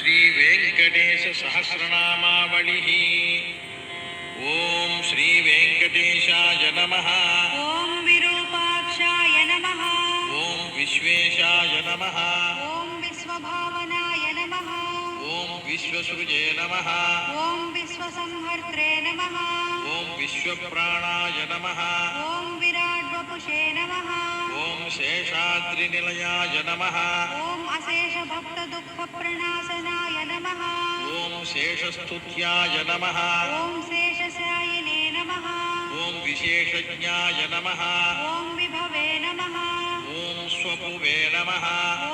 श्रीवेङ्कटेश सहस्रनामावलिः। ॐ श्रीवेङ्कटेशाय नमः। ॐ विरूपाक्षाय नमः। ॐ विश्वेशाय नमः। ॐ विश्वभावनाय नमः। ॐ विश्वसृजे नमः। ॐ विश्वसंहर्त्रे नमः। ॐ विश्वप्राणाय नमः। ॐ विराड्वपुषे नमः। ॐ शेषाद्रिनिलयाय नमः। ॐ अशेषभक्तदुःखप्रणाशनाय नमः। ॐ शेषस्तुत्याय नमः। ॐ शेषशायिने नमः। ॐ विशेषज्ञाय नमः। ॐ विभवे नमः। ॐ स्वपुवे नमः।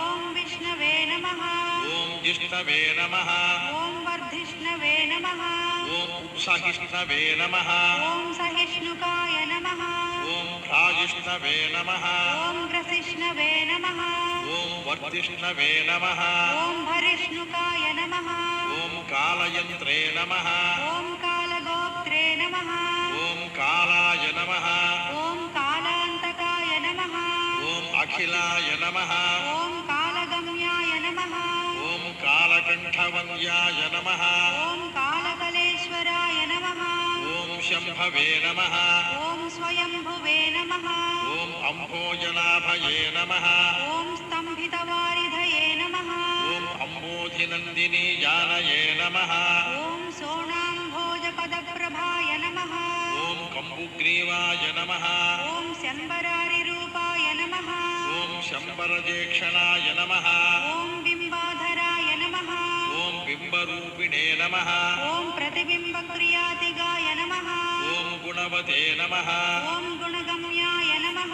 ॐ विष्णवे नमः। ॐ जिष्णवे नमः। ॐ वर्धिष्णवे नमः। ॐ सहिष्णवे नमः। ॐ सहिष्णुकाय नमः। ॐ भ्राजिष्णवे नमः। ॐ ग्रसिष्णवे नमः। ॐ वर्धिष्णवे नमः। ॐ भरिष्णुकाय नमः। ॐ कालयन्त्रे नमः। ॐ कालगोप्त्रे नमः। ॐ कालाय नमः। ॐ कालान्तकाय नमः। ॐ अखिलाय नमः। ॐ कालगम्याय नमः। ॐ कालकण्ठवन्द्याय नमः। ॐ कालकलेश्वराय नमः। ॐ शम्भवे नमः। ॐ स्वयंभुवे नमः। ॐ अम्भोजनाभये नमः। ॐ स्तम्भितवारिधये नमः। ॐ अम्बोधिनन्दिनी जानये नमः। ॐ सोणाम्भोजपदप्रभाय नमः। ॐ कम्बुग्रीवाय नमः। ॐ शम्बरारिरूपाय नमः। ॐ शम्बरजेक्षणाय नमः। ॐ बिम्बाधराय नमः। ॐ बिम्बरूपिणे नमः। ॐ प्रतिबिम्बक्रियातिगाय नमः। ॐ गुणवते नमः। ॐ गुणगम्याय नमः।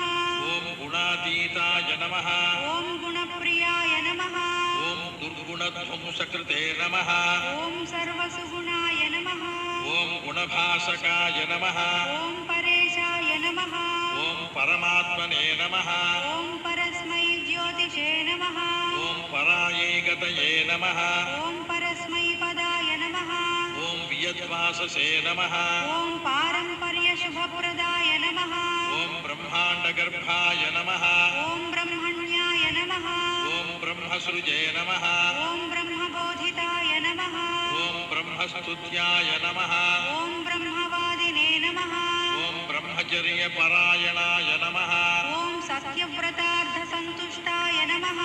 ॐ गुणातीताय नमः। ॐ गुणप्रियाय नमः। ॐ दुर्गुणध्वंसकृते नमः। ॐ सर्वसुगुणाय नमः। ॐ गुणभासकाय नमः। ॐ परेशाय नमः। ॐ परमात्मने नमः। ॐ परस्मै ज्योतिषे नमः। ॐ परायै गतये नमः। ॐ परस्मै पदाय नमः। ॐ वियद्वाससे नमः। ॐ पारम्पर्यशुभप्रदाय नमः। ॐ ब्रह्माण्डगर्भाय नमः। ॐ ब्रह्मण्याय नमः। ॐ ब्रह्मसृजे नमः। ॐ ब्रह्मबोधिताय नमः। ॐ ब्रह्मस्तुत्याय नमः। ॐ ब्रह्मवादिने नमः। ॐ ब्रह्मचर्यपरायणाय नमः। ॐ सत्यव्रतार्थसन्तुष्टाय नमः।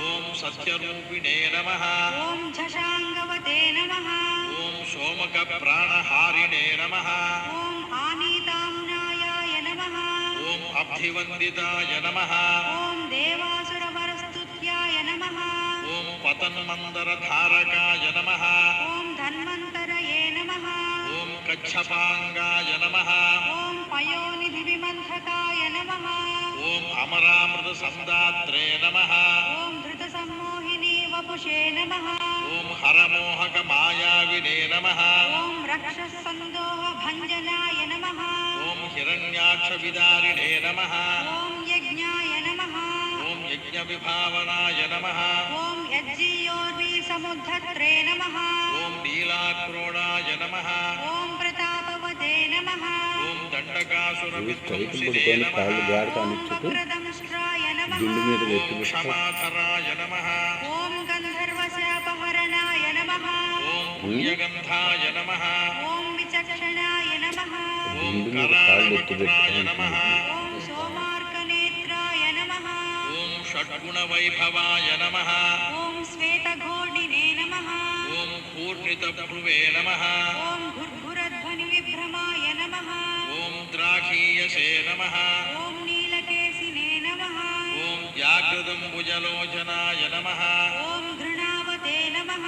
ॐ सत्यरूपिणे नमः। ॐ झषाङ्गवते नमः। ॐ सोमकप्राणहारिणे नमः। ॐ आनीताम्नायाय नमः। ॐ अब्धिवन्दिताय नमः। ॐ देवासुरवरस्तुत्याय नमः। ॐ पतन्मन्दरधारकाय नमः। ॐ धन्वन्तरये नमः। ॐ कच्छपाङ्गाय नमः। ॐ पयोनिधिविमन्थकाय नमः। ॐ अमरामृतसन्दात्रे नमः। ॐ धृतसम्मोहिनी वपुषे नमः। ॐ हरमोहकमायाविने नमः। ॐ रक्षःसन्दोहभञ्जनाय नमः। ॐ हिरण्याक्षविदारिणे नमः। ॐ यज्ञाय नमः। ॐ यज्ञविभावनाय नमः। ॐ यज्जीयोर्विसमुद्धत्रे नमः। ॐ नीलाक्रोडाय नमः। ॐ प्रतापवते नमः। ॐ दण्डकासुरविध्वंसिने नमः। ॐ वक्रदंष्ट्राय नमः। ॐ क्षमाधराय नमः। ॐ गन्धर्वशापहरणाय नमः। ॐ पुण्यगन्धाय नमः। ॐ विचक्षणाय नमः। ॐ कराळवक्त्राय नमः। ॐ सोमार्कनेत्राय नमः। ॐ षड्गुणवैभवाय नमः। ॐ श्वेतघोडिने नमः। ॐ पूर्णितभ्रुवे नमः। ॐ घुर्घुरध्वनिविभ्रमाय नमः। ॐ द्राघीयसे नमः। ॐ नीलकेशिने नमः। ॐ व्याघ्रदम्बुजलोचनाय नमः। ॐ घृणावते नमः।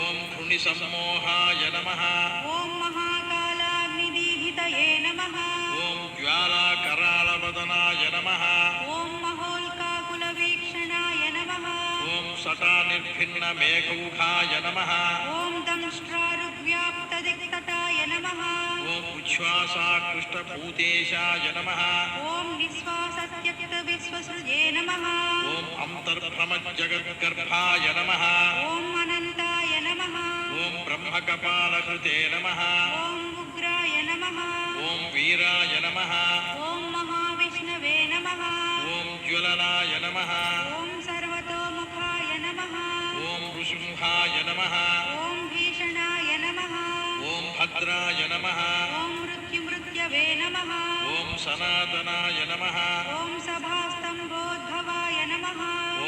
ॐ घृणिसम्मोहाय नमः। ॐ महाकालाग्निदीहितये नमः। ॐ ज्वालाकरालवदनाय नमः। ॐ महोल्काकुलवीक्षणाय नमः। ॐ सटानिर्भिन्नमेघौघाय नमः। ॐ दंष्ट्रारुव्याप्तदिक्तटाय नमः। ॐ उच्छ्वासाकृष्टभूतेशाय नमः। ॐ निःश्वासत्यक्तविश्वसृजे नमः। ॐ अन्तर्भ्रमज्जगद्गर्भाय नमः। ॐ अनन्ताय नमः। ॐ ब्रह्मकपालकृते नमः। ॐ उग्राय नमः। ॐ वीराय नमः। ॐ महाविष्णवे नमः। ॐ ज्वलनाय नमः। ॐ सर्वतोमुखाय नमः। ॐ ऋषिमुखाय वीराय नमः ॐ भीषणाय नमः ॐ भद्राय नमः ॐ मृत्युमृत्यवे नमः ॐ सनातनाय नमः ॐ सभास्तम्भोद्भवाय नमः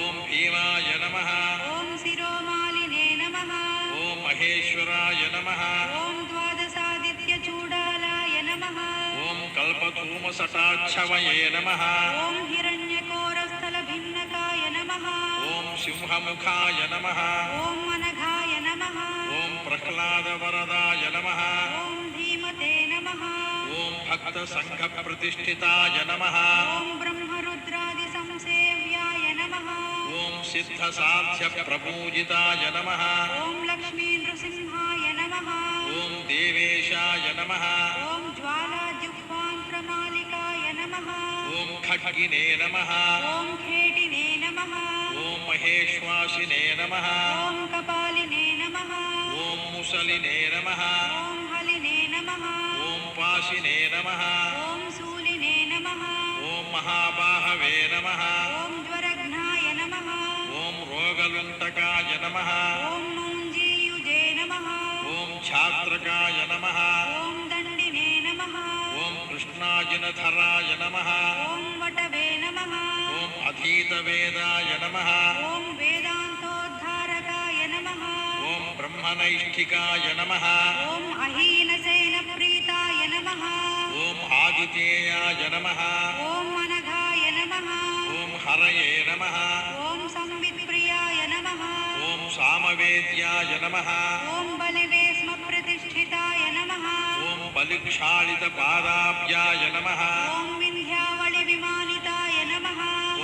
ॐ भीमाय नमः ॐ शिरोमालिने नमः ॐ महेश्वराय नमः ॐ द्वादशादित्यचूडालाय नमः ॐ कल्पतूमसटाच्छवये नमः ॐ हिरण्यकोरस्थलभिन्नकाय नमः ॐ सिंहमुखाय नमः ॐ अनघाय नमः ॐ प्रह्लादवरदाय नमः ॐ धीमते नमः ॐ भक्तसङ्घप्रतिष्ठिताय नमः ॐ ब्रह्मरुद्रादिसंसेव्याय नमः ॐ सिद्धसाध्यप्रपूजिताय नमः ॐ लक्ष्मीनृसिंहाय नमः ॐ देवेशाय नमः ॐ ज्वालाजिह्वान्त्रमालिकाय नमः ॐ खड्गिने नमः ॐ खेटिने नमः ॐ महेश्वासिने नमः ॐ कपालिने नमः ॐ मुसलिने नमः ॐ हलिने नमः ॐ पाशिने नमः ॐ शूलिने नमः ॐ महाबाहवे नमः ॐ ज्वरघ्नाय नमः ॐ रोगलुण्टकाय नमः ॐ मौञ्जीयुजे नमः ॐ छात्रकाय नमः ॐ दण्डिने नमः ॐ कृष्णाजिनधराय नमः ॐ वटवे नमः ॐ अधीतवेदाय नमः ॐ वेदान्तोद्धारकाय नमः ॐ ब्रह्मनैष्ठिकाय नमः ॐ अहीनसेनप्रीताय नमः ॐ आदितेयाय नमः ॐ अनघाय नमः ॐ हरये नमः ॐ संवित्प्रियाय नमः ॐ सामवेद्याय नमः ॐ बलिवेश्मप्रतिष्ठिताय नमः ॐ बलिक्षालितपादाब्जाय नमः ॐ विन्ध्यावलिविमानिताय नमः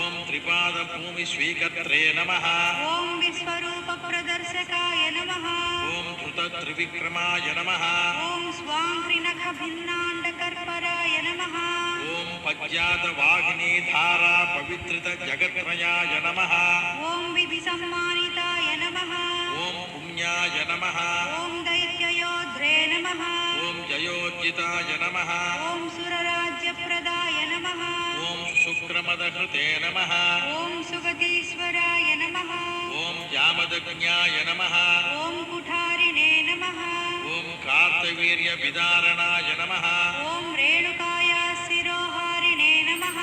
ॐ त्रिपादभूमिस्वीकर्त्रे नमः ॐ विश्वरूपप्रदर्शकाय नमः ॐ धृतत्रिविक्रमाय नमः ॐ स्वाङ्घ्रिनखभिन्नाण्डकर्पराय नमः ॐ पज्जातवाहिनीधारा पवित्रतजगत्रयाय नमः ॐ विधिसम्मानिताय नमः ॐ पुण्याय नमः ॐ दैत्ययोध्रे नमः ॐ जयोज्जिताय नमः ॐ सुरराज्यप्रदाय नमः ॐ शुक्रमदहृते नमः ॐ सुगतीश्वराय नमः ॐ जामदज्ञाय नमः ॐ कुठारिणे नमः ॐ कार्तवीर्यविदारणाय नमः ॐ रेणुकाया शिरोहारिणे नमः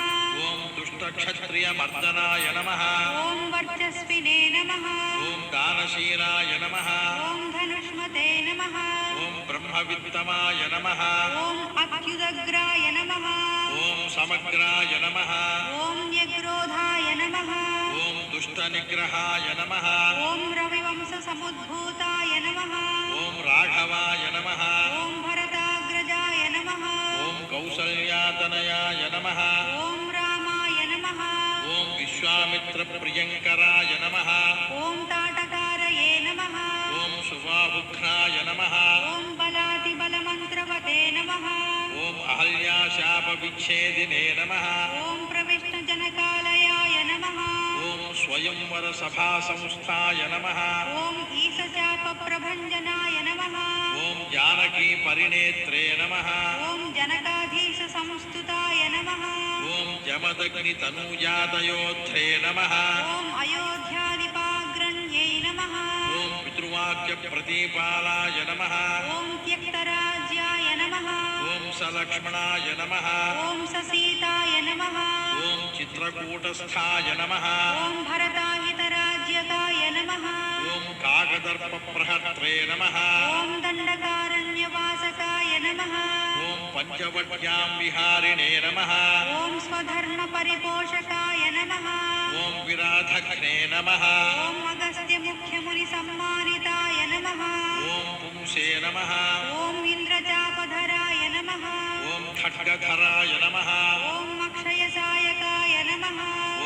ॐ दुष्टक्षत्रियमर्दनाय नमः ॐ वर्चस्विने नमः ॐ दानशीलाय नमः ॐ धनुष्मते नमः ॐ ब्रह्मवित्तमाय नमः ॐ अत्युदग्राय नमः ॐ समग्राय नमः ॐ न्यग्रोधाय नमः ॐ दुष्टनिग्रहाय नमः ॐ रविवंशसमुद्भूताय नमः ॐ राघवाय नमः ॐ भरताग्रजाय नमः ॐ कौसल्यातनयाय नमः ॐ रामाय नमः ॐ विश्वामित्रप्रियङ्कराय नमः ॐ ताटकारये नमः ॐ सुबाहुघ्नाय नमः ॐ बलातिबलमन्त्रवते नमः ॐ अहल्याशापविच्छेदिने नमः ॐ प्रविष्णुजनकालयाय नमः ॐ स्वयंवरसभासंस्थाय नमः ॐ ईशचापप्रभञ्जनाय नमः ॐ जानकीपरिणेत्रे नमः ॐ जनकाधीशसंस्तुताय नमः ॐ जमदग्नितनूजातयोध्रे नमः ॐ अयोध्यादिपाग्रण्यै नमः ॐ पितृवाक्यप्रतिपालाय नमः ॐ त्यक्तराज्याय नमः ॐ सलक्ष्मणाय नमः ॐ ससीताय नमः ॐ चित्रकूटस्थाय नमः ॐ भरताहितराज्यकाय नमः ॐ काकदर्पप्रहर्त्रे नमः ॐ दण्डकारण्यवासकाय नमः ॐ पञ्चवट्यां विहारिणे नमः ॐ स्वधर्मपरिपोषकाय नमः ॐ विराधघ्ने नमः ॐ अगस्त्यमुख्यमुनिसम्मानिताय नमः ॐ पुंसे नमः ॐ इन्द्रचापधराय नमः ॐ खड्गधराय नमः ॐ अक्षयसायकाय नमः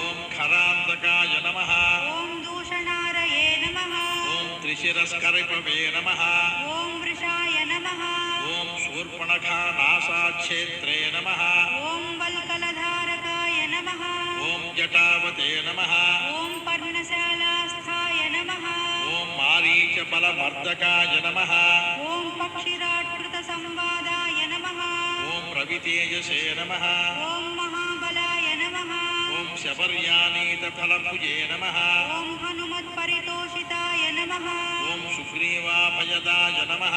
ॐ खरान्तकाय नमः ॐ दूषणारये नमः ॐ त्रिशिरस्करिपवे नमः ॐ वृषाय नमः ॐ शूर्पणखानासाच्छेत्रे नमः ॐ वल्कलधारकाय नमः ॐ जटावते नमः ॐ पर्णशालास्थाय नमः ॐ मारीचबलमर्दकाय नमः ॐ पक्षिराट्कृतसंवादाय नमः ॐ रवितेजसे नमः ॐ महाबलाय नमः ॐ शबर्यानीतफलभुजे नमः ॐ हनुमत्परितोषिताय नमः ॐ संयताय नमः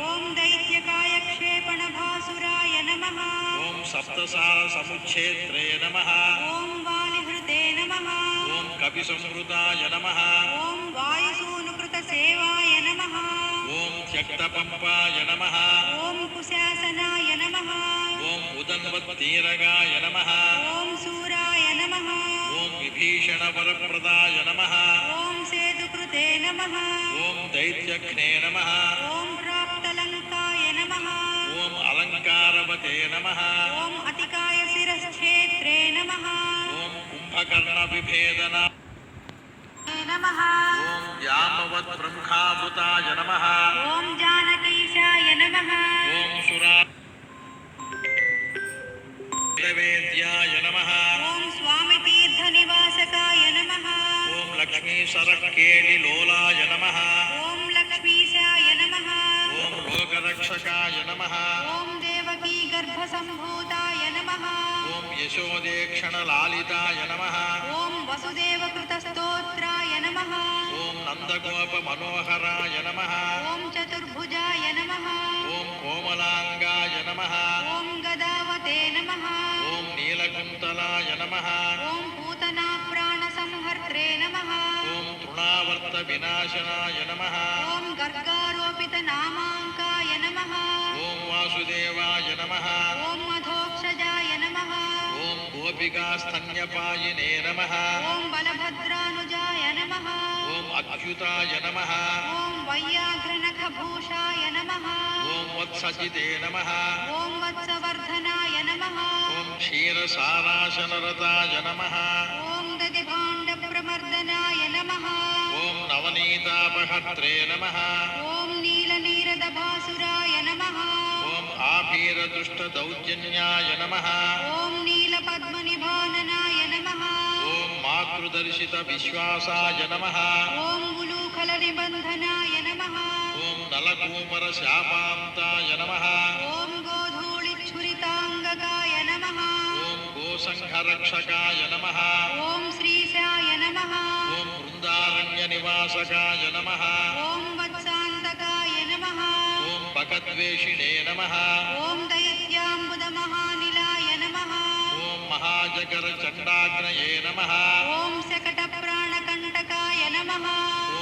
ॐ दैत्यकायक्षेपणभासुराय नमः ॐ सप्तसारसमुच्छेत्रे नमः ॐ वालिहृते नमः ॐ कपिसंहृताय नमः ॐ वायुसूनुकृतसेवाय नमः ॐ त्यक्तपम्पाय नमः ॐ कुशासनाय नमः ॐ उदन्वत्तीरगाय नमः ॐ सूराय नमः ॐ विभीषणवरप्रदाय नमः ॐ सेतुकृते नमः ॐ दैत्यघ्ने नमः ॐ प्राप्तलङ्काय नमः ॐ अलङ्कारवते नमः ॐ अतिकाय शिरश्छेत्रे नमः ॐ कुम्भकर्णविभेदना नमः ॐ जाम्बवद्ब्रह्मावृताय नमः ॐ जानकीशाय नमः ॐ सुरावेद्याय नमः ॐ स्वामितीर्थनिवासकाय नमः ॐ लक्ष्मीसरकेलिलोलाय नमः ॐ लक्ष्मीशाय नमः ॐ लोकरक्षकाय नमः ॐ देवकी गर्भसम्भूताय नमः ॐ यशोदेक्षणलालिताय नमः ॐ वसुदेवकृतस्तोत्राय नमः ॐ नन्दगोपमनोहराय नमः ॐ चतुर्भुजाय नमः ॐ कोमलाङ्गाय नमः ॐ गदावते नमः ॐ नीलकुन्तलाय नमः ॐ पूतनाप्राणसंहर्त्रे नमः ॐ तृणावर्तविनाशनाय नमः ॐ गर्गारोपितनामाङ्काय नमः ॐ वासुदेवाय नमः ॐ अधोक्षजाय नमः ॐ गोपिकास्तन्यपायिने नमः ॐ बलभद्रानुजाय नमः ॐ अच्युताय नमः ॐ वैयाघ्रनखभूषाय नमः ॐ वत्सजिते नमः ॐ वत्सवर्धनाय नमः ॐ क्षीरसाराशनरताय नमः ॐ दधिभाण्डप्रमर्दनाय नमः ॐ नवनीतापहर्त्रे नमः ॐ नीलनीरदभासुराय नमः ॐ आभीरदुष्टदौर्जन्याय नमः ॐ नीलपद्मनिभाननाय नमः ॐ मातृदर्शितविश्वासाय नमः ॐ उलूखलनिबन्धनाय नमः ॐ नलकूमरशापान्ताय नमः ॐ गोधूलिच्छुरिताङ्गकाय नमः ॐ गोसङ्घरक्षकाय नमः ॐ श्रीशाय नमः ॐ वृन्दारण्यनिवासकाय नमः ॐ वत्सान्तकाय नमः ॐ भगद्वेषिणे नमः ॐ दैत्याम्बुदमहानिलाय नमः ॐ महाजगरचण्डाग्नये नमः ॐ शकटप्राणकण्टकाय नमः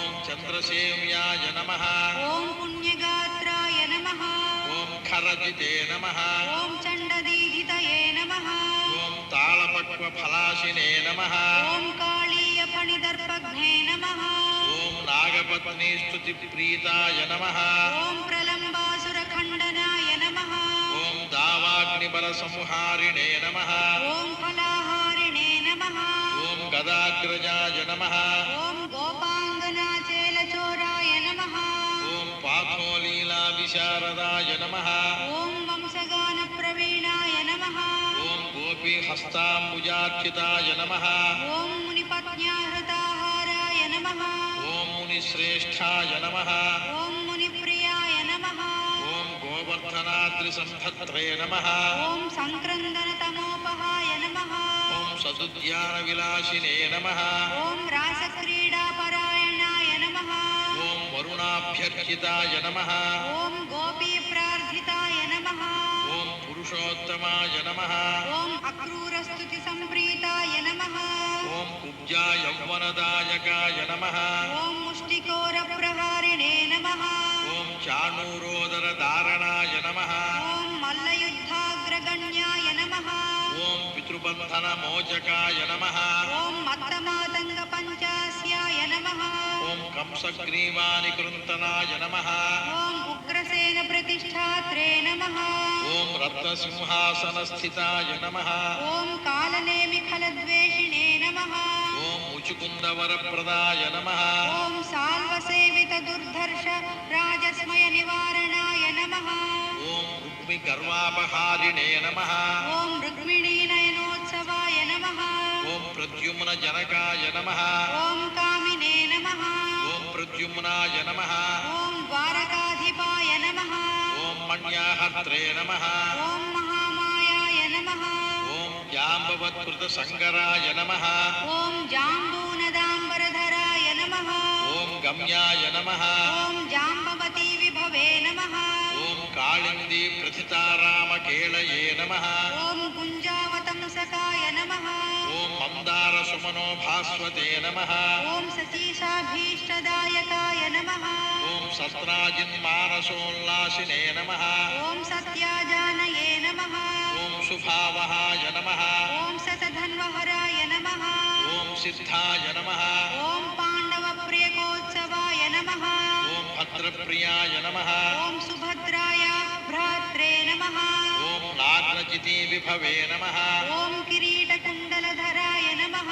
ॐ चन्द्रसेव्याय नमः ॐ पुण्यगात्राय नमः ॐ खरजिते नमः ॐ चण्डदीहितये नमः ॐ तालपक्वफलाशिने नमः ॐ काळीयफणिदर्पघ्ने नमः ॐ नागपत्नीस्तुतिप्रीताय नमः ॐ प्रलम्बासुरखण्डनाय नमः ॐ दावाग्निबलसंहारिणे नमः ॐ फलाहारिणे नमः ॐ गदाग्रजाय नमः ॐ गोपाङ्गनाचेलचोराय नमः ॐ पाथोलीलाविशारदाय नमः ॐ वंशगानप्रवीणाय नमः ॐ गोपीहस्ताम्बुजार्चिताय नमः ॐ मुनिपत्न्याहृताहाराय नमः ॐ मुनिश्रेष्ठाय नमः ॐ मुनिप्रियाय नमः ॐ गोवर्धनाद्रिसम्भद्रे नमः ॐ सङ्क्रन्दनतमोपहाय नमः ॐ सदुद्यानविलासिने नमः ॐ रासक्रीडापरायणाय नमः ॐ वरुणाभ्यर्चिताय नमः ॐ गोपीप्रार्थिताय नमः ॐ पुरुषोत्तमाय नमः ॐ अक्रूरस्तुतिसम्प्रीताय नमः ॐ कुब्जायौवनदायकाय नमः ॐ मुष्टिकोरप्रहारिणे नमः ॐ चाणूरोदरधारणाय नमः ॐ मल्लयुद्धाग्रगण्याय नमः ॐ पितृबन्धनमोचकाय नमः ॐ मत्तमातङ्गपञ्चास्याय नमः ॐ कंसग्रीवानिकृन्तनाय नमः ॐ उग्रसेनप्रतिष्ठात्रे नमः ॐ रत्नसिंहासनस्थिताय नमः ॐ कालनेमिखलद्वेषिणे नमः ॐ मुचुकुन्दवरप्रदाय नमः ॐ साल्वसेवितदुर्धर्ष राजस्मयनिवारणाय नमः ॐ रुक्मिगर्वापहारिणे नमः ॐ रुक्मिणीनयनोत्सवाय नमः ॐ प्रद्युम्नजनकाय नमः ॐ कामिने नमः ॐ प्रद्युम्नाय नमः ॐ द्वारकाधिपाय नमः ॐ मण्याहर्त्रे नमः ॐ महामायाय नमः ॐ जाम्बवत्कृतसङ्गराय नमः ॐ जाम्बूनदाम्बरधराय नमः ॐ गम्याय नमः ॐ जाम्बवती नमः ఓం కాళింది ప్రథితారామకేళయే నమః ॐ गुञ्जावतंसकाय नमः ఓం మందార సుమనో భాస్వతే నమః ॐ सतीशाभीष्टदायकाय नमः ఓం సత్రాజిన్మానసోల్లాసినే నమః ॐ सत्याजानये नमः ఓం సుభావహాయ నమః ॐ सतधन्वहराय नमः ఓం సిద్ధాయ నమః ॐ पाण्डवप्रियकोत्सवाय नमः ఓం భద్రప్రియాయ నమః ॐ सुभद्राय भ्रात्रे नमः ఓం నాగ్నజితి విభవే నమః ॐ किरीटकुण्डलधराय नमः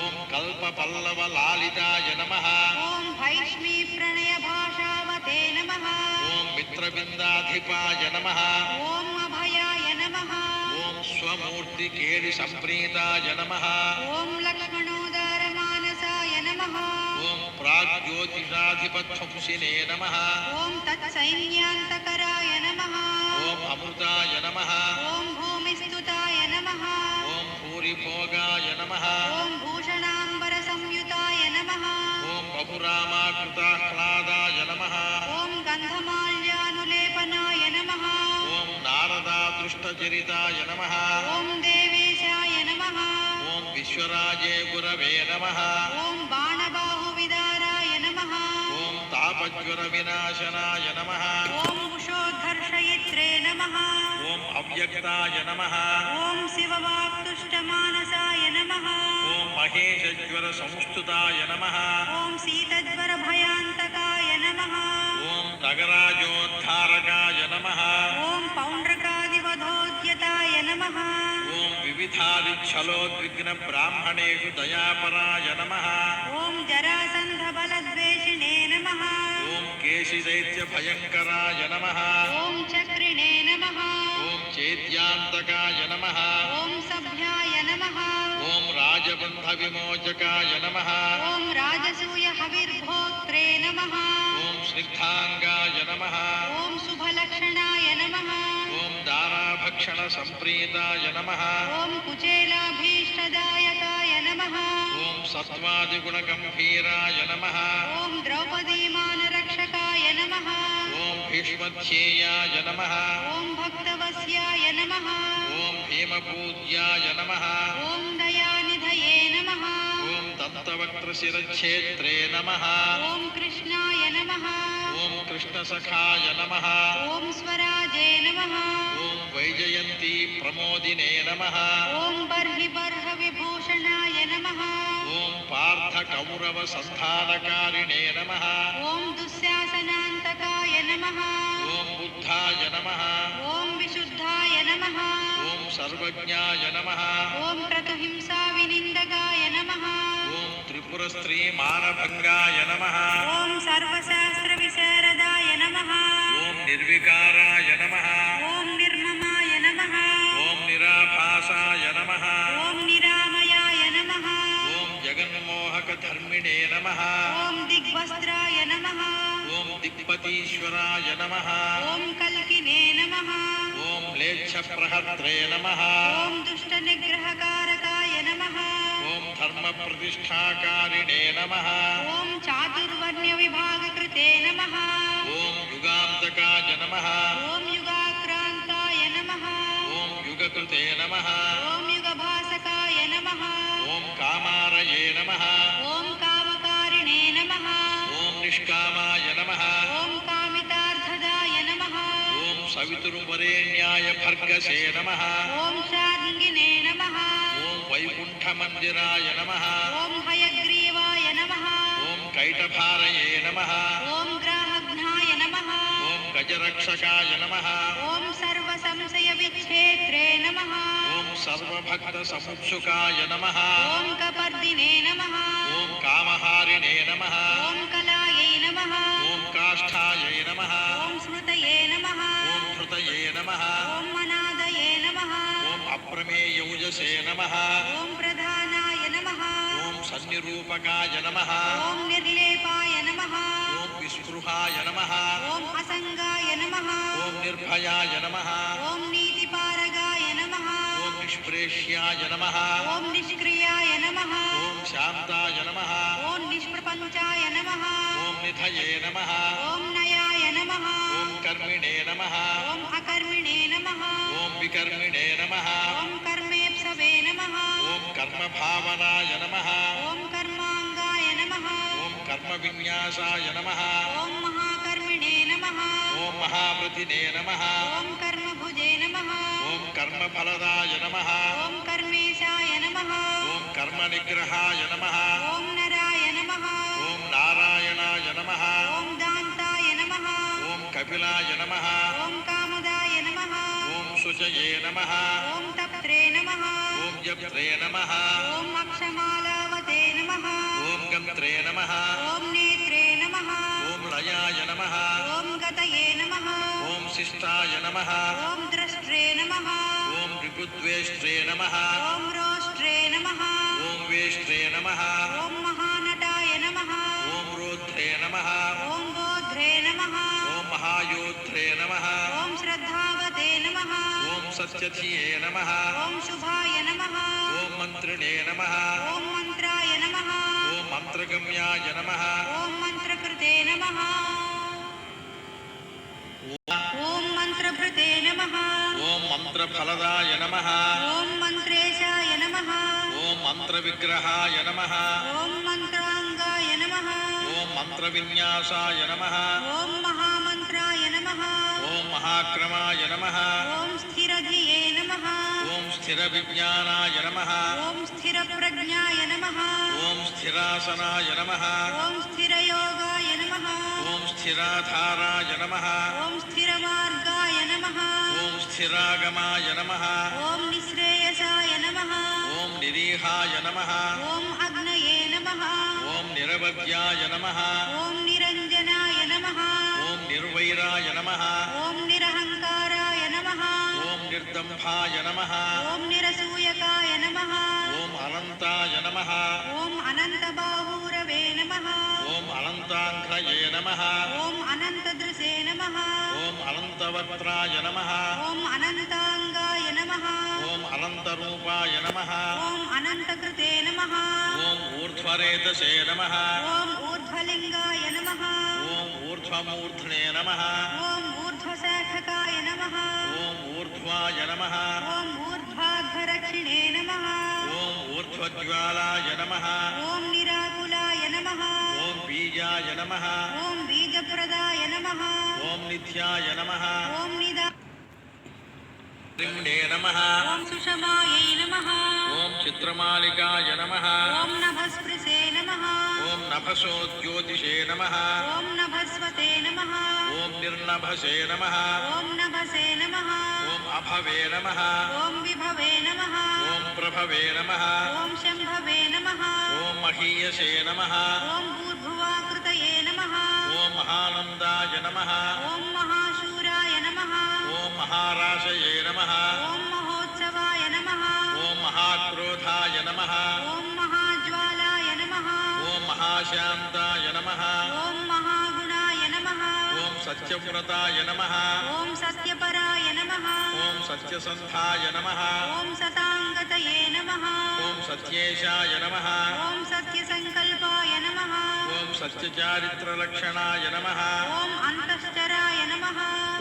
ఓం కల్పపల్లవలాలితాయ నమః ॐ भैष्मीप्रणयभाषावते नमः ఓం మిత్రబిందాధిపాయ నమః ॐ अभयाय नमः ఓం స్వమూర్తికేళి సంప్రీతాయ నమః ॐ लक्ष्मणोदारमानसाय नमः ఓం ప్రాగ్జ్యోతిషాధిపధ్వంసినే నమః ॐ तत्सैन्यान्तकराय नमः ఓం అమృతాయ నమః ॐ भूमिस्तुताय नमः ఓం భూరిభోగాయ నమః ॐ भूषणाम्बरसंयुताय नमः ఓం బహురామాకృతాహ్లాదాయ నమః ॐ गन्धमाल्यानुलेपनाय नमः ఓం నారదాదృష్టచరితాయ నమః ॐ देवेशाय नमः ఓం విశ్వరాజే గురవే నమః ॐ बाणबाहुविदाराय नमः ఓం తాపజ్వర వినాశనాయ నమః ॐ उषोद्धर्षयित्रे नमः ఓం అవ్యక్తాయ నమః ॐ शिववाक्तुष्टमानसाय नमः ఓం మహేశజ్వర సంస్థుతాయ నమః ॐ सीतज्वरभयान्तकाय नमः ఓం నగరాజోద్ధారకాయ నమః ॐ पौण्ड्रकादिवधोद्यताय नमः ఓం వివిధాదిచ్ఛలోద్విగ్న బ్రాహ్మణేషు దయాపరాయ నమః ॐ जरासन्धबलद्वेषिणे नमः ఓం కేశిదైత్య భయంకరాయ నమః ॐ चक्रिणे नमः ఓం చేద్యాంతకాయ నమః ॐ सभ्याय नमः ఓం రాజబంధ విమోచకాయ నమః ॐ राजसूयहविर्भोक्त्रे नमः ఓం స్నిగ్ధాంగాయ నమః ॐ शुभलक्षणाय नमः ఓం దారాభక్షణ సంప్రీతాయ నమః ॐ कुचेलाभीष्टदायकाय नमः ఓం సత్వాదిగుణగంభీరాయ నమః ॐ द्रौपदीमानरक्षकाय नमः ఓం భీష్మధ్యేయాయ నమః ॐ भक्तवस्याय नमः ఓం భీమపూజ్యాయ నమః ॐ दयानिधये नमः ఓం దంతవక్త్రశిరచ్ఛేత్రే నమః ॐ कृष्णाय नमः ఓం కృష్ణసఖాయ నమః ॐ स्वराजे नमः ఓం వైజయంతి ప్రమోదినే నమః ॐ बर्हि बर्हविभूषणाय नमः ఓం పార్థ కౌరవ సంధానకారిణే నమః ॐ दुःशासनान्तकाय नमः ఓం బుద్ధాయ నమః ॐ विशुद्धाय नमः ఓం సర్వజ్ఞాయ నమః ॐ क्रतुहिंसाविनिन्दकाय नमः ఓం త్రిపుర స్త్రీ మానభంగాయ నమః ॐ सर्वशास्त्रविशारदाय नमः ఓం నిర్వికారాయ నమః ॐ निर्ममाय नमः ఓం నిరాభాసాయ నమః ॐ निरामयाय नमः ఓం జగన్మోహక ధర్మిణే నమః ॐ दिग्वस्त्राय नमः ఓం దిక్పతీశ్వరాయ నమః ॐ कल्किने नमः ఓం మ్లేచ్ఛ ప్రహర్త్రే నమః ॐ दुष्टनिग्रहकारकाय नमः ఓం ధర్మ ప్రతిష్టాకారిణే నమః ॐ चातुर्वर्ण्यविभागकृते नमः ఓం యుగాంతకాయ నమః ॐ युगाक्रान्ताय नमः ఓం యుగకృతే నమః ॐ युगभासकाय नमः ఓం కామారయే నమః ॐ कामकारिणे नमः ఓం నిష్కామాయ నమః ॐ कामितार्थदाय नमः ఓం సవితుర్వరేణ్యాయ భర్గసే నమః ॐ शार्ङ्गिने नमः ఓం వైకుంఠ మందిరాయ నమః ॐ हयग्रीवाय नमः ఓం కైటభారయే నమః ॐ ग्राहघ्नाय नमः ఓం గజరక్షకాయ నమః ॐ सर्वसंशयविच्छेत्रे नमः ఓం సర్వభక్త సముత్సుకాయ నమః ॐ कपर्दिने नमः ఓం కామహారిణే నమః ॐ कलायै नमः ఓం కాష్ఠాయై నమః ॐ स्मृतये नमः ఓం హృతయే నమః ॐ मनादये नमः ఓం అప్రమేయౌజసే నమః ॐ प्रधानाय नमः ఓం సన్నిరూపకాయ నమః ॐ निर्लेपाय नमः ఓం విస్పృహాయ నమః ॐ असङ्गाय नमः ఓం నిర్భయాయ నమః ॐ नीतिपारगाय नमः ఓం నిష్ప్రేష్యాయ నమః ॐ निष्क्रियाय नमः ఓం శాంతాయ నమః ॐ निष्प्रपञ्चाय नमः ఓం నిధయే నమః ॐ नयाय नमः ఓం అకర్మిణే నమః ఓం అకర్మిణే నమః ఓం వికర్మిణే నమః ఓం కర్మేప్సవే నమః ఓం కర్మభావనాయ నమః ఓం కర్మాంగాయ నమః ఓం కర్మ విన్యాసాయ నమః ఓం మహాకర్మిణే నమః ఓం మహాప్రతినే నమః ఓం కర్మభుజే నమః ఓం కర్మఫలదాయ నమః ఓం కర్మేశాయ నమః ఓం కర్మనిగ్రహాయ నమః ఓం నరాయ నమః ఓం నారాయణాయ నమః ఓం దాంతాయ నమః ఓం కపిలాయ నమః ఓం కాముదాయ నమః ఓం శుచయే నమః ఓం తప్త్రే నమః ఓం జప్త్రే నమః ఓం అక్షమాలావతే నమః ఓం గంత్రే నమః ఓం నేత్రే నమః ఓం లయాయ నమః ఓం గతయే నమః ఓం శిష్టాయ నమః ఓం ద్రష్ట్రే నమః ఓం రిపుద్వేష్ట్రే నమః ఓం రోష్ట్రే నమః ఓం వేష్ట్రే నమః ఓం మహానటాయ నమః ఓం రౌద్రే నమః ఓం గోధ్రే నమః ఓం మహాయోధ్రే నమః ఓం శ్రద్ధావతే నమః ఓం సత్యధియే నమః ఓం శుభాయ నమః ఓం మంత్రిణే నమః ఓం మంత్రాయ నమః ఓం మంత్రగమ్యాయ నమః ఓం మంత్రకృతే నమః ఓం మంత్రభృతే నమః ఓం మంత్రఫలదాయ నమః ఓం మంత్రేశాయ నమః ఓం మంత్రవిగ్రహాయ నమః ఓం మంత్రాంగాయ నమః ఓం మంత్రవిన్యాసాయ నమః ఓం మహామంత్రాయ నమః ఓం మహాక్రమాయ నమః ఓం స్థిరధియే నమః ఓం స్థిరవిజ్ఞానాయ నమః ఓం స్థిరప్రజ్ఞాయ నమః ఓం స్థిరాసనాయ నమః ఓం స్థిరయోగాయ నమః ఓం స్థిరాధారాయ నమః ఓం స్థిరమార్గాయ నమః ఓం స్థిరాగమాయ నమః ఓం నిశ్రేయసాయ నమః ఓం నిరీహాయ నమః ఓం అగ్నయే నమః ఓం నిరవధ్యాయ నమః ఓం నిరంజనాయ నమః ఓం నిర్వైరాయ నమః ఓం నిరహంకారాయ నమః ఓం నిర్దంభాయ నమః ఓం నిరసూయకాయ నమః ఓం అనంతాయ నమః ఓం అనంతబాహూరవే నమః ఓం అనంతాంఘ్రయే నమః ఓం అనంతదృశే నమః ఓం అనంతవక్త్రాయ నమః ఓం అనంతాంగాయ నమః ఓం అనంతరూపాయ నమః ఓం అనంతకృతే నమః ఓం ఊర్ధ్వరేతసే నమః ఓం ఊర్ధ్వలింగాయ నమః ఓం ఊర్ధ్వమూర్ధ్నే నమః ఓం ఊర్ధ్వశాఖకాయ నమః ఓం ఊర్ధ్వాయ నమః ఓం ఊర్ధ్వాఘ్రరక్షిణే నమః ఓం ఊర్ధ్వజ్వాలాయ నమః ఓం నిరాకులాయ నమః ఓం బీజాయ నమః ఓం బీజప్రదాయ నమః ఓం నిత్యాయ నమః ఓం నిదా త్రిమ్నే నమః ఓం సుషమాయై నమః ఓం చిత్రమాలికాయ నమః ఓం నభస్పృశే నమః ఓం నభసోజ్యోతిషే నమః ఓం నభస్వతే నమః ఓం నిర్నభసే నమః ఓం నభసే నమః ఓం అభవే నమః ఓం విభవే నమః ఓం ప్రభవే నమః ఓం శంభవే నమః ఓం మహీయసే నమః ఓం భూర్భువాకృతయే నమః ఓం మహానందాయ నమః ఓం మహాశూరాయ నమః ఓం మహారాశయే నమః ఓం మహోత్సవాయ నమః ఓం మహాక్రోధాయ నమః ఓం మహాజ్వాలాయ నమః ఓం మహాశాంతాయ నమః ఓం మహాగుణాయ నమః ఓం సత్యవ్రతాయ నమః ఓం సత్యపరాయ నమః ఓం సత్యసంధాయ నమః ఓం సతాంగతయే నమః ఓం సత్యేశాయ నమః ఓం సత్యసంకల్పాయ నమః ఓం సత్యచారిత్రలక్షణాయ నమః ఓం అంతశ్చరాయ నమః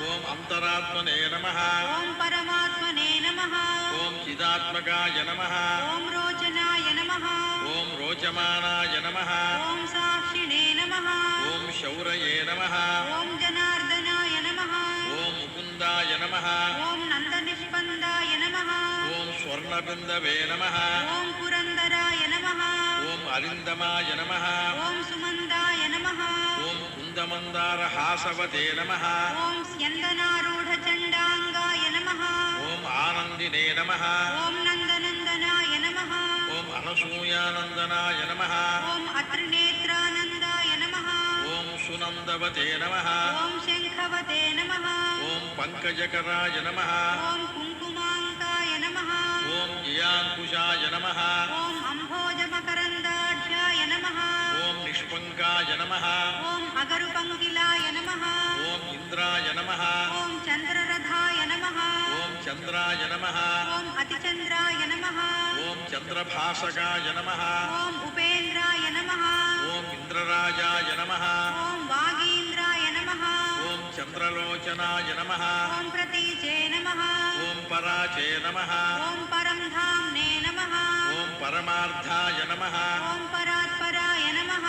ఓం అంతరాత్మనే నమః ఓం పరమాత్మనే నమః ఓం చిదాత్మకాయ నమః ఓం రోచనాయ నమః ఓం రోచమానాయ నమః ఓం సాక్షిణే నమః ఓం శౌరయే నమః ఓం జనార్దనాయ నమః ఓం ముకుందాయ నమః ఓం నందనిష్పందాయ నమః ఓం స్వర్ణబిందవే నమః ఓం పురందరాయ నమః ఓం అరిందమాయ నమః ఓం సుమందాయ నమః ఓం కుందమందారహాసవతే నమః ఓం స్యందనారూఢచండాంగాయ నమః ఓం ఆనందినే నమః ఓం నందనందనాయ నమః ఓం అనసూయానందనాయ నమః ఓం అత్రినేత్రానందాయ నమః ఓం సునందవతే నమః ఓం శంఖవతే నమః ఓం పంకజకరాయ నమః ఓం కుంకుమాంకాయ నమః ఓం జియాంకుశాయ నమః ఓం అంభోజమకరందాఢ్యాయ నమః ఓం నిష్పంకాయ నమః ఓం అగరుపంకిలాయ నమః ఓం ఇంద్రాయ నమః ఓం చంద్రరథాయ నమః ఓం చంద్రాయ నమః ఓం అతిచంద్రాయ నమః ఓం చంద్రభాసకాయ నమః ఓం ఉపేంద్రాయ నమః ఓం ఇంద్రరాజాయ నమః ఓం వాగీంద్రాయ నమః ఓం చంద్రలోచనాయ నమః ఓం ప్రతీచే నమః ఓం పరాచే నమః ఓం పరం ధామ్నే నమః ఓం పరమార్థాయ నమః ఓం పరాత్పరాయ నమః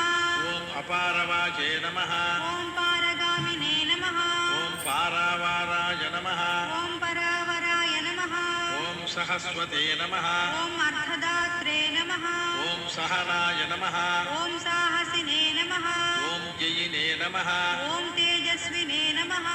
ఓం అపారవాచే నమః ఓం పారగామినే నమః ఓం పారావారాయ నమః ఓం పరావరాయ నమః ఓం సహస్వతే నమః ఓం అర్థదాత్రే నమః ఓం సహనాయ నమః ఓం సాహసినే నమః ఓం జయినే నమః ఓం తేజస్వినే నమః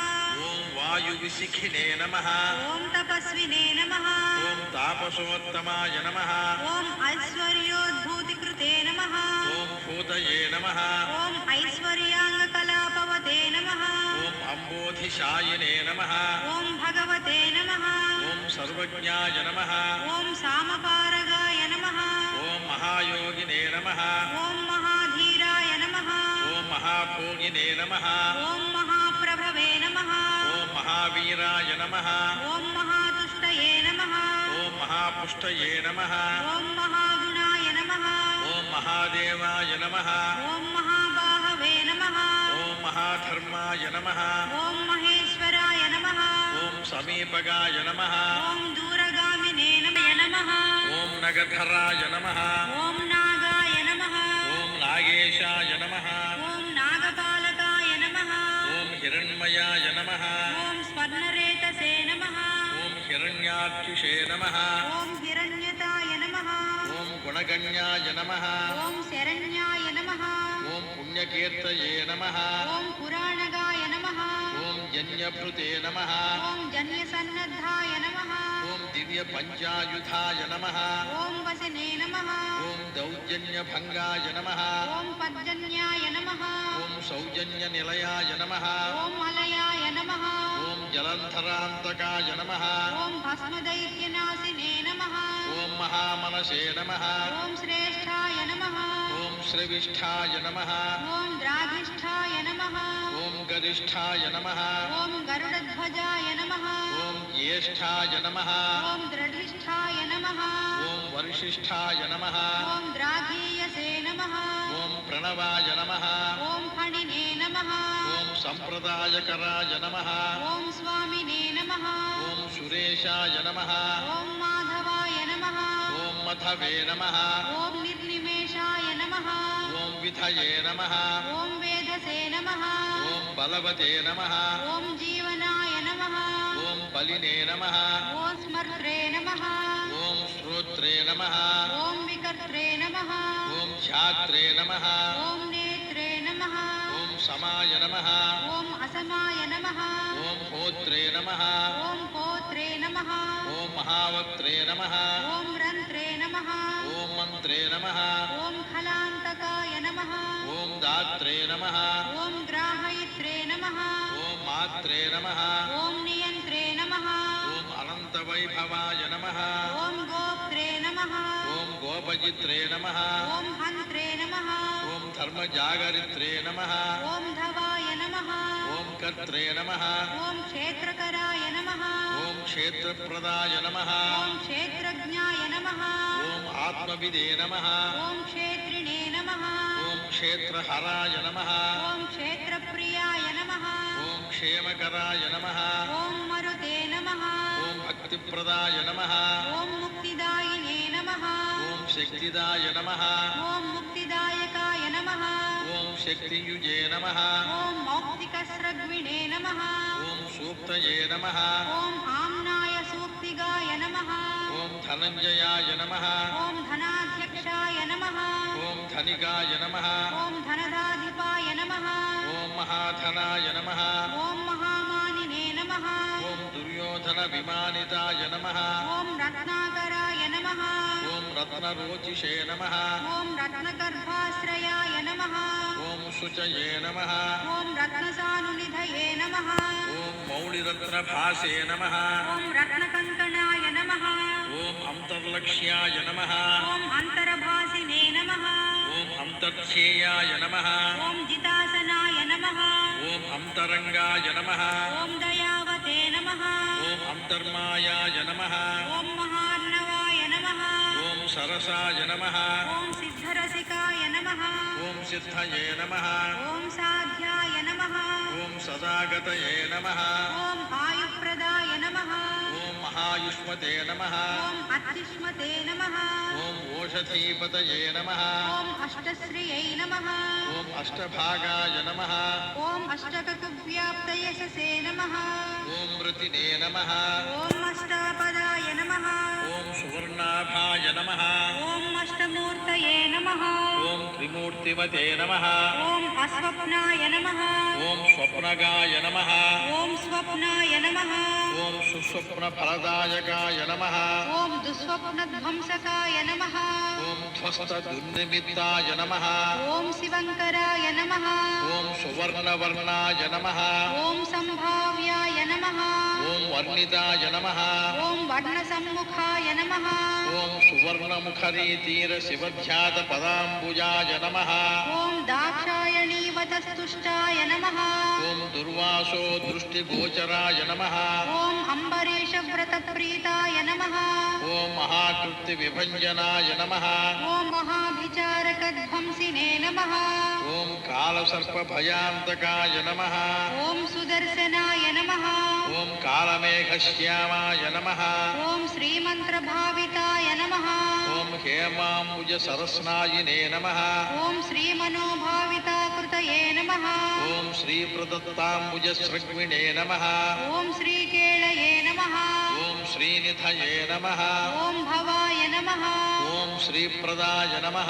ఓం వాయువిశిఖినే నమః ఓం తపస్వినే నమః ఓం తాపసోత్తమాయ నమః ఓం ఐశ్వర్యోద్భూతికృతే నమః ఓం భూతయే నమః ఓం ఐశ్వర్యాంగకలాపవతే నమః ఓం అంబోధిశాయినే నమః ఓం భగవతే నమః ఓం సర్వజ్ఞాయ నమః ఓం సామపారగాయ నమః ఓం మహాయోగినే నమః ఓం మహాధీరాయ నమః ఓం మహాభోగినే నమః ఓం మహాప్రభవే నమః ఓం మహావీరాయ నమః ఓం మహాతుష్టయే నమః ఓం మహాపుష్టయే నమః ఓం మహాగుణాయ నమః ఓం మహాదేవాయ నమః ఓం మహాబాహవే నమః ఓం మహాధర్మాయ నమః ఓం మహేశ్వరాయ నమః ఓం సమీపగాయ నమః ఓం దూరగామినే నమః ఓం నగధరాయ నమః ఓం నాగాయ నమః ఓం నాగేశాయ నమః ఓం నాగపాలకాయ నమః ఓం హిరణ్మయాయ నమః ఓం స్వర్ణరేతసే నమః ఓం హిరణ్యాక్షుషే నమః ఓం హిరణ్యతాయ నమః ఓం గుణగణ్యాయ నమః ఓం శరణ్యాయ నమః ఓం పుణ్యకీర్తయే నమః ఓం పురాణగాయ నమః ఓం జన్యభృతే నమః ఓం జన్యసన్నద్ధాయ నమః ఓం దివ్య పంచాయుధాయ నమః ఓం వసినే నమః ఓం దౌర్జన్యభంగాయ నమః ఓం పర్జన్యాయ నమః ఓం సౌజన్య నిలయాయ నమః ఓం మలయాయ నమః ఓం జలంధరాంతకాయ నమః ఓం భస్మదైత్యనాశినే నమః ఓం మహామనసే నమః ఓం శ్రేష్ఠాయ నమః ఓం శ్రవిష్ఠాయ నమః ఓం ద్రాఘిష్ఠాయ నమః ఓం గరిష్ఠాయ నమః ఓం గరుడధ్వజాయ నమః ఓం జ్యేష్ఠాయ నమః ఓం ద్రఢిష్ఠాయ నమః ఓం వర్షిష్ఠాయ నమః ఓం ద్రాఘీయసే నమః ఓం ప్రణవాయ నమః ఓం ఫణినే నమః ఓం సంప్రదాయకరాయ నమః ఓం స్వామినే నమః ఓం సురేశాయ నమః ఓం మాధవాయ నమః ఓం మధవే నమః ఓం నిర్నిమేషాయ నమః ఓం విధయే నమః ఓం వేదసే నమః ఓం బలవతే నమః ఓం జీవనాయ నమః ఓం బలినే నమః ఓం స్మర్త్రే నమః ఓం శ్రోత్రే నమః ఓం వికర్త్రే నమః ఓం ఛాత్రే నమః ఓం నేత్రే నమః ఓం సమాయ నమః ఓం అసమాయ నమః ఓం హోత్రే నమః ఓం పోత్రే నమః ఓం మహావక్త్రే నమః ఓం రంత్రే నమః ఓం మంత్రే నమః ఓం ఖలాంతకాయ నమః ఓం దాత్రే నమః ఓం గ్రాహయిత్రే నమః ఓం మాత్రే నమః ఓం నియంత్రే నమః ఓం అనంతవైభవాయ నమః ఓం గోప్త్రే నమః ఓం గోపజిత్రే నమః ఓం హంత్రే నమః ఓం ధర్మజాగరిత్రే నమః ఓం ధవాయ నమః ఓం కర్త్రే నమః ఓం క్షేత్రకరాయ నమః ఓం క్షేత్రప్రదాయ నమః ఓం క్షేత్రజ్ఞాయ నమః ఓం ఆత్మవిదే నమః ఓం క్షేత్రిణే నమః ఓం క్షేత్రహరాయ నమః ఓం క్షేత్రప్రియాయ నమః ఓం క్షేమకరాయ నమః ఓం మరుతే నమః ఓం భక్తిప్రదాయ నమః ఓం ముక్తిదాయినే నమః ఓం శక్తిదాయ నమః ఓం ముక్తిదాయకాయ నమః ఓం శక్తియుజే నమః ఓం మౌక్తికస్రగ్విణే నమః ఓం సూక్తయే నమః ఓం ఆమ్నాయ సూక్తిగాయ నమః ఓం ధనంజయాయ నమః ఓం ధనాధ్యక్షాయ నమః ఓం ధనికాయ నమః ఓం ధనదాధిపాయ నమః ఓం మహాధనాయ నమః ఓం మహామానినే నమః ఓం దుర్యోధన విమానితాయ నమః ఓం రత్నాకరాయ నమః ఓం రత్నరోచిషే నమః ఓం రత్నగర్భాశ్రయాయ నమః ఓం శుచయే నమః ఓం రత్నసానునిధయే నమః ఓం మౌళిరత్నభాసే నమః ఓం రత్నకంకణాయ నమః ఓం అంతర్లక్ష్యాయ నమః ఓం అంతరభాసినే నమః ఓం అంతర్ధ్యేయాయ నమః ఓం జితాసనాయ నమః ఓం అంతరంగాయ నమః ఓం దయావతే నమః ఓం అంతర్మాయాయ నమః ఓం మహార్ణవాయ నమః ఓం సరసాయ నమః ఓం సిద్ధరసికాయ నమః ఓం సిద్ధయే నమః ఓం సాధ్యాయ నమః ఓం సదా शरणागतये नमः ॐ आयुप्रदाय नमः ॐ महायुष्मते नमः ॐ अत्युष्मते नमः ॐ ओषधीपतये नमः ॐ अष्टश्रियै नमः ॐ अष्टभागाय नमः ॐ अष्टककुव्याप्तयशसे नमः ॐ मृतिने नमः ॐ अष्टापदाय नमः ॐ सुवर्णाभाय नमः ॐ अष्टमूर्तये नमः ॐ त्रिमूर्तिमते नमः ॐ अस्वप्नाय नमः ॐ स्वप्नगाय नमः ॐ स्वप्नाय नमः ॐ सुस्वप्नफलदायकाय नमः ॐ दुःस्वप्नध्वंसकाय नमः ॐ ध्वस्तदुर्निमित्ताय नमः ॐ शिवङ्कराय नमः ॐ सुवर्णवर्णाय नमः ॐ सम्भाव्याय नमः ॐ वर्णिताय नमः ॐ वर्णसम्मुखाय नमः ॐ सुवर्णमुखरीतीरशिवध्यातपदाम्बुजाय नमः ॐ दाक्षायणीवतस्तुष्टाय नमः ॐ दुर्वासो दृष्टिगोचराय नमः ॐ अम्बरीषव्रतप्रीताय नमः ॐ महाकृत्तिविभञ्जनाय नमः ॐ महाभिचारकध्वंसिने नमः ॐ कालसर्पभयान्तकाय नमः ॐ सुदर्शनाय नमः ॐ कालमेघश्यामाय नमः ॐ श्रीमन्त्रभाविताय नमः ॐ हेमाम्बुजसरस्नायिने नमः ॐ श्रीमनोभाविताकृतये नमः ॐ श्रीप्रदत्ताम्बुजसृग्विणे नमः ॐ श्रीकेळये नमः ॐ श्रीनिधये नमः ॐ भवाय नमः ॐ श्रीप्रदाय नमः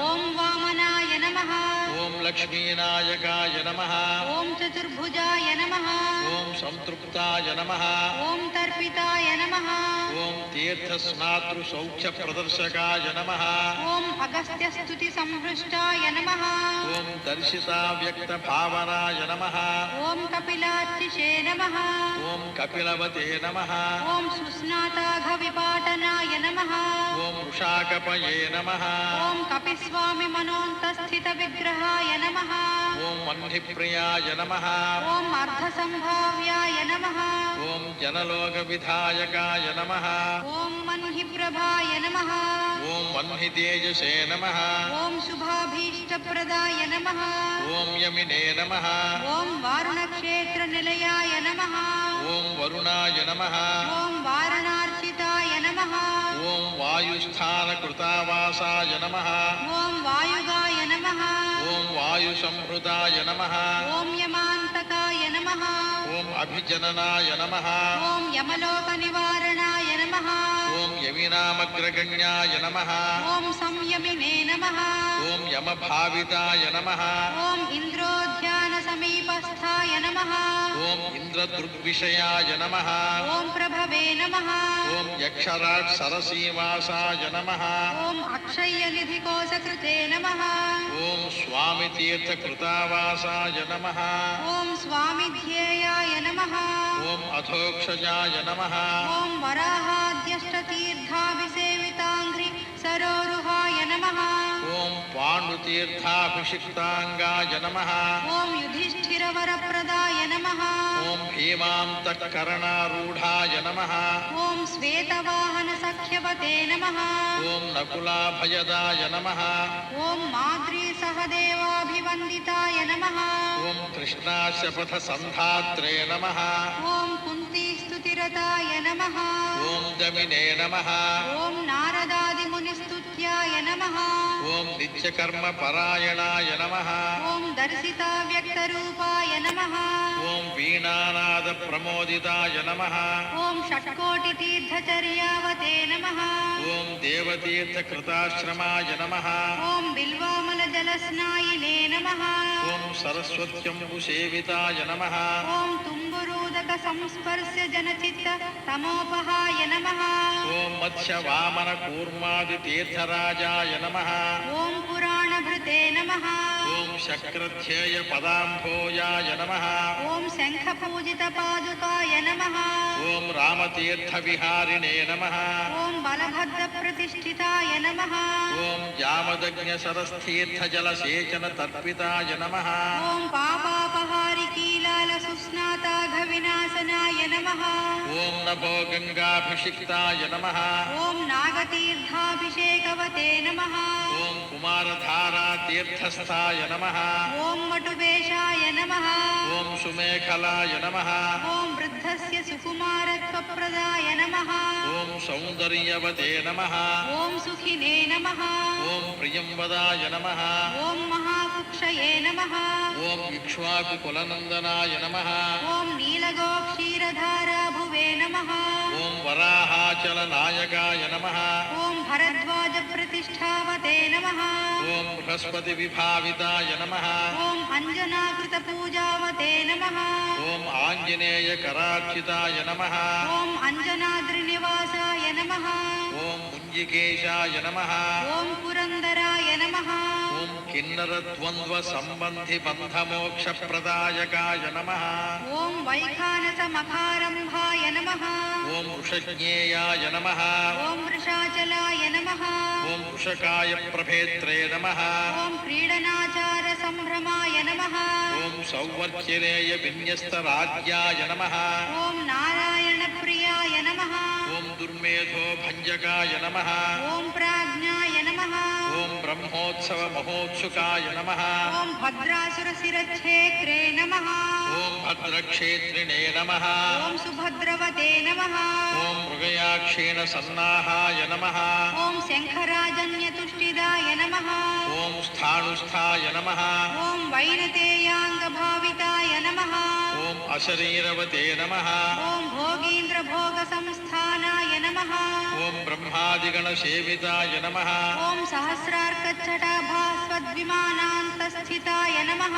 ॐ वामनाय नमः ॐ लक्ष्मीनायकाय नमः ॐ चतुर्भुजाय नमः ॐ संतृप्ताय नमः ॐ तर्पिताय नमः ॐ तीर्थस्नातृसौख्यप्रदर्शकाय नमः ॐ अगस्त्यस्तुतिसंहृष्टाय नमः ॐ दर्शिताव्यक्तभावनाय नमः ॐ कपिलार्चिषे नमः ॐ कपिलवते नमः ॐ सुस्नाताघविपाटनाय नमः ॐ वृषाकपये नमः ॐ कपिस्वामिमनोन्तस्थितविग्रहाय नमः ॐ वह्निप्रियाय नमः ॐ अर्धसम्भाव्याय नमः ॐ जनलोकविधायकाय नमः ॐ मन्हिप्रभाय नमः ॐ वह्नितेजसे नमः ॐ शुभाभीष्टप्रदाय नमः ॐ यमिने नमः ॐ वारुणक्षेत्रनिलयाय नमः ॐ वरुणाय नमः ॐ वारणार्चिताय नमः ॐ वायुस्थानकृतावासाय नमः ॐ वायुगाय नमः ॐ वायुसंहृताय नमः ॐ यमान्तकाय नमः ॐ अभिजननाय नमः ॐ यमलोकनिवारणाय नमः ॐ यमिनामग्रगण्याय नमः ॐ संयमिने नमः ॐ यमभाविताय नमः ॐ इन्द्रोद्यानसमीपस्थाय नमः ॐ इन्द्रदुर्विषयाय नमः ॐ प्रभवे नमः ॐ यक्षराट् सरसीवासाय नमः ॐ अक्षय्यनिधिकोशकृते नमः ॐ स्वामितीर्थकृतावासाय नमः ॐ स्वामिध्येयाय नमः ॐ अधोक्षजाय नमः ॐ वराहाद्यष्टतीर्थाभिसेविताङ्घ्रि सरोरुहाय नमः ॐ पाण्डुतीर्थाभिषिक्ताङ्गाय नमः ॐ युधिष्ठिरवरप्रदाय नमः ॐ भीमान्तःकरणारूढाय नमः ॐ श्वेतवाहनसख्यवते नमः ॐ नकुलाभयदाय नमः ॐ माद्रीसहदेवाभिवन्दिताय नमः ॐ कृष्णाशपथसन्धात्रे नमः ॐ कुन्तीस्तुतिरताय नमः ॐ दमिने नमः ॐ नारदादिमुनिस्तुत्याय नमः ॐ नित्यकर्मपरायणाय नमः ॐ दर्शिताव्यक्तरूपाय नमः ॐ वीणानादप्रमोदिताय नमः ॐ षट्कोटितीर्थचर्यावते नमः ॐ देवतीर्थकृताश्रमाय नमः ॐ बिल्वामलजलस्नायिने नमः ॐ सरस्वत्यम्बुसेविताय नमः ॐ तुम्बुरूदकसंस्पर्श्यजनचित्त तमोपहाय नमः ॐ मत्स्यवामनकूर्मादितीर्थराजाय नमः ॐ पुराणभृते नमः ॐ शक्रध्येयपदाम्भोजाय नमः ॐ शङ्खपूजितपादुकाय नमः ॐ रामतीर्थविहारिणे नमः ॐ बलभद्रप्रतिष्ठिताय नमः ॐ जामदग्न्यसरस्तीर्थजलसेचनतर्पिताय नमः ॐ पापापहारिकीलालसुस्नाताघविनाशनाय नमः ॐ नभो गङ्गाभिषिक्ताय नमः ॐ नागतीर्थाभिषेकवते नमः ॐ कुमारधारातीर्थस्थाय नमः ॐ वटुवेशाय नमः ॐ సుమేఖలాయ నమః ఓం వృద్ధస్య సుకుమారత్వప్రదాయ నమః ఓం సౌందర్యవతే నమః ఓం సుఖినే నమః ఓం ప్రియంవదాయ నమః ఓం మహాకుక్షయే నమః ఓం ఇక్ష్వాకుకులనందనాయ నమః ఓం నీలగోక్షీరధారాభువే నమః ఓం వరాహాచలనాయకాయ నమః ఓం భరద్వాజప్రతిష్ఠావతే నమః ఓం బృహస్పతి విభావితాయ నమః ఓం అంజనాకృతపూజావతే నమః ఓం ఆంజనేయ కరార్చితాయ నమః ఓం అంజనాద్రినివాసాయ నమః ఓం ముంజికేశాయ నమః ఓం పురందరాయ నమః ఓం కిన్నరద్వంద్వ సంబంధి బంధమోక్షప్రదాయకాయ నమః ఓం వైఖానసమఖారంభాయ నమః ఓం వృషజ్ఞేయాయ నమః ఓం వృషాచలాయ నమః ఓం వృషకాయ ప్రభేత్రే నమః ఓం క్రీడనాచార సంభ్రమాయ నమః ఓం సౌవర్చిరేయ విన్యస్తరాజ్యాయ నమః ఓం నారాయణ ప్రియాయ నమః ఓం దుర్మేధో భంజకాయ నమః ఓం ప్రాజ్ఞాయ నమః ఓం బ్రహ్మోత్సవ మహోత్సుకాయ నమః ఓం భద్రాసురశిరచ్ఛేక్రే నమః ఓం భద్రక్షేత్రిణే నమః ఓం సుభద్రవతే నమః ఓం మృగయాక్షీణ సన్నాహాయ నమః ఓం శంఖరాజన్యతుష్టిదాయ నమః ఓం స్థాణుస్థాయ నమః ఓం వైనతేయాంగభావితాయ నమః ఓం అశరీరవతే నమః ఓం భోగీంద్రభోగసంస్థానాయ నమః ఓం బ్రహ్మాదిగణసేవితాయ నమః ఓం సహస్రార్కచ్చటాభాస్వద్విమానాంతస్థితాయ నమః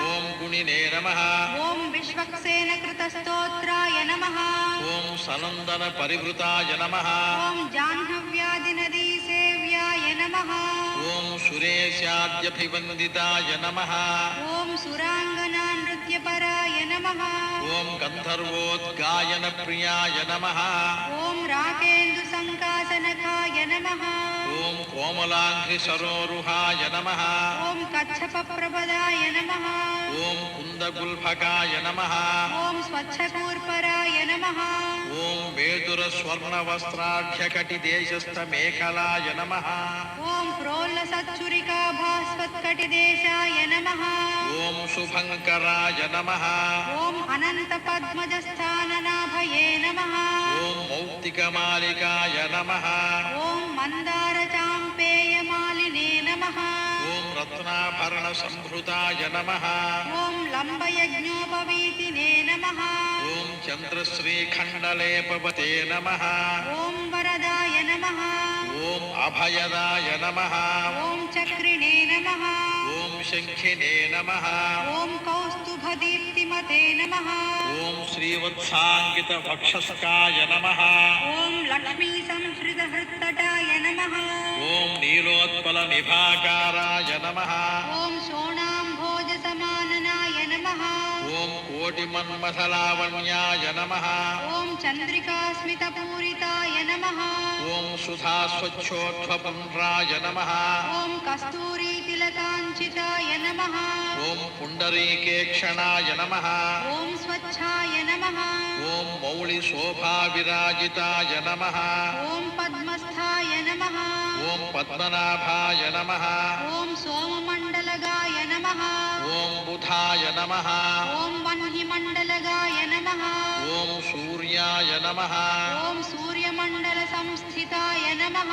ఓం గుణినే నమః ఓం విశ్వక్సేనకృతస్తోత్రాయ నమః ఓం సనందన పరివృతాయ నమః ఓం జాహ్నవ్యాధినదీసేవ్యాయ నమః ఓం సురేశాద్యభివందితాయ నమః ఓం సురాంగనా నృత్యపరాయ నమః ఓం గంధర్వోద్గాయన ప్రియాయ నమః ఓం రాకేందు సంకాసనకాయ నమః ఓం కోమలాంఘ్రి సరోరుహాయ నమః ఓం కచ్చపప్రపదాయ నమః ఓం కుందగుల్ఫకాయ నమః ఓం స్వచ్ఛకూర్పరాయ నమః ఓం వేదుర స్వర్ణ వస్త్రాఢ్యకటి దేశస్థ మేఖలాయ నమః ఓం ప్రోల్లసచ్చురికాభాస్వత్కటిదేశాయ నమః ఓం శుభంకరాయ నమః ఓం అనంత పద్మజస్థాననాభయే నమః ఓం మౌక్తికమాలికాయ నమః ఓం మందారచాంపేయమాలినే నమః ఓం రత్నాభరణ సంభృతాయ నమః ఓం లంబయజ్ఞోపవీతినే నమః ఓం చంద్రశ్రీఖండలేపవతే నమః ఓం వరదాయ నమః ఓం అభయదాయ నమః ఓం చక్రిణే నమః ఓం శంఖినే నమః ఓం కౌస్తుభదీప్తిమతే నమః ఓం శ్రీవత్సాంకిత వక్షస్కాయ నమః ఓం లక్ష్మీ సంహృతహృత్తటాయ నమః ఓం నీలోత్పల నిభాకారాయ నమః ఓం శోణాంభోజ సమాననాయ నమః ఓం కోటి మన్మథలావణ్యాయ నమః ఓం చంద్రికాస్మితపూరితాయ నమః ఓం సుధాస్వచ్ఛోత్వపుండ్రాయ నమః ఓం కస్తూరీతిలకాంచితాయ నమః ఓం పుండరీకేక్షణాయ నమః ఓం స్వచ్ఛాయ నమః ఓం మౌళి శోభావిరాజితాయ నమః ఓం పద్మస్థాయ నమః ఓం పద్మనాభాయ నమః ఓం సోమమండలగాయ నమః ఓం బుధాయ నమః ఓం వన్హిమండలగాయ నమః ఓం సూర్యాయ నమః ఓం సూర్యమండల సంస్థితాయ నమః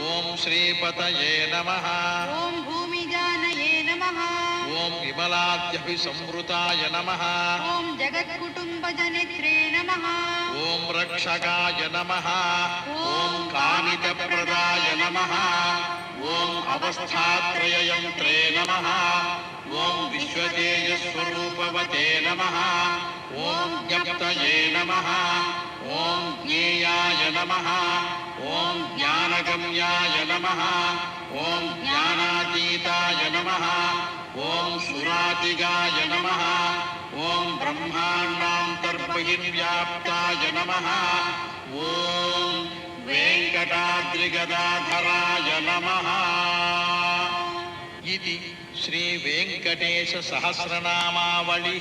ఓం శ్రీపతయే నమః ఓం భూమిజానయే నమః ఓం విమలాద్యభిసంవృతాయ నమః ఓం జగత్కుటుంబజనిత్రే నమః ఓం రక్షకాయ నమః ఓం కామితప్రదాయ నమః ఓం అవస్థాత్రయయంత్రే నమః ఓం విశ్వతేజస్వరూపవతే నమః ఓం జ్ఞప్తయే నమః ఓం జ్ఞేయాయ నమః ఓం జ్ఞానగమ్యాయ నమః ఓం జ్ఞానాతీతాయ నమః ఓం సురాతిగాయ నమః ఓం బ్రహ్మాండాంతర్బహిర్వ్యాప్తాయ నమః ఓం వెంకటాద్రిగదాధరాయ నమః. ఇది శ్రీ వెంకటేశ సహస్రనామావళి.